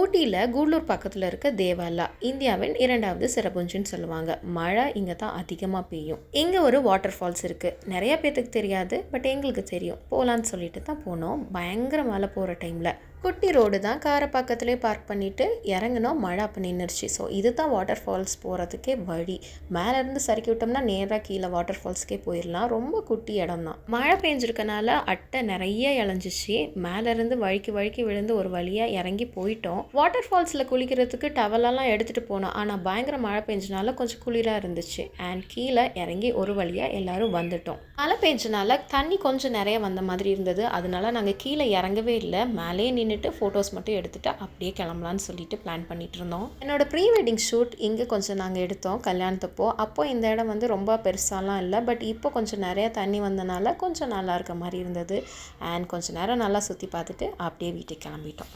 ஊட்டியில் கூடலூர் பக்கத்தில் இருக்க தேவாலா இந்தியாவின் 2வது செரபுஞ்சின்னு சொல்லுவாங்க. மழை இங்கே தான் அதிகமாக பெய்யும். இங்கே ஒரு வாட்டர் ஃபால்ஸ் இருக்குது. நிறைய பேர்த்துக்கு தெரியாது, பட் எங்களுக்கு தெரியும். போகலான்னு சொல்லிட்டு தான் போனோம். பயங்கர மழை போகிற டைமில் குட்டி ரோடு தான். காரை பக்கத்துலேயே பார்க் பண்ணிவிட்டு இறங்கினோம். மழை அப்போ நின்றுச்சு. ஸோ இது தான் வாட்டர் ஃபால்ஸ் போகிறதுக்கே வழி. மேலேருந்து சறுக்கி விட்டோம்னா நேராக கீழே வாட்டர் ஃபால்ஸ்க்கே போயிடலாம். ரொம்ப குட்டி இடம் தான். மழை பெஞ்சிருக்கனால அட்டை நிறைய இழஞ்சிச்சு. மேலேருந்து வழுக்கி விழுந்து ஒரு வழியாக இறங்கி போயிட்டோம். வாட்டர் ஃபால்ஸில் குளிக்கிறதுக்கு டவலெல்லாம் எடுத்துகிட்டு போனோம். ஆனால் பயங்கர மழை பெஞ்சனால கொஞ்சம் குளிராக இருந்துச்சு. அண்ட் கீழே இறங்கி ஒரு வழியாக எல்லோரும் வந்துட்டோம். மழை பெஞ்சனால தண்ணி கொஞ்சம் நிறைய வந்த மாதிரி இருந்தது. அதனால நாங்கள் கீழே இறங்கவே இல்லை. மேலே நின்றுட்டு ஃபோட்டோஸ் மட்டும் எடுத்துகிட்டு அப்படியே கிளம்பலான்னு சொல்லிட்டு பிளான் பண்ணிட்டு இருந்தோம். என்னோட ப்ரீ வெட்டிங் ஷூட் இங்கே கொஞ்சம் நாங்கள் எடுத்தோம் கல்யாணத்தப்போ. அப்போ இந்த இடம் ரொம்ப பெருசாலாம் இல்லை, பட் இப்போ கொஞ்சம் நிறைய தண்ணி வந்தனால கொஞ்சம் நல்லா இருக்க மாதிரி இருந்தது. அண்ட் கொஞ்சம் நேரம் நல்லா சுற்றி பார்த்துட்டு அப்படியே வீட்டுக்கு கிளம்பிட்டோம்.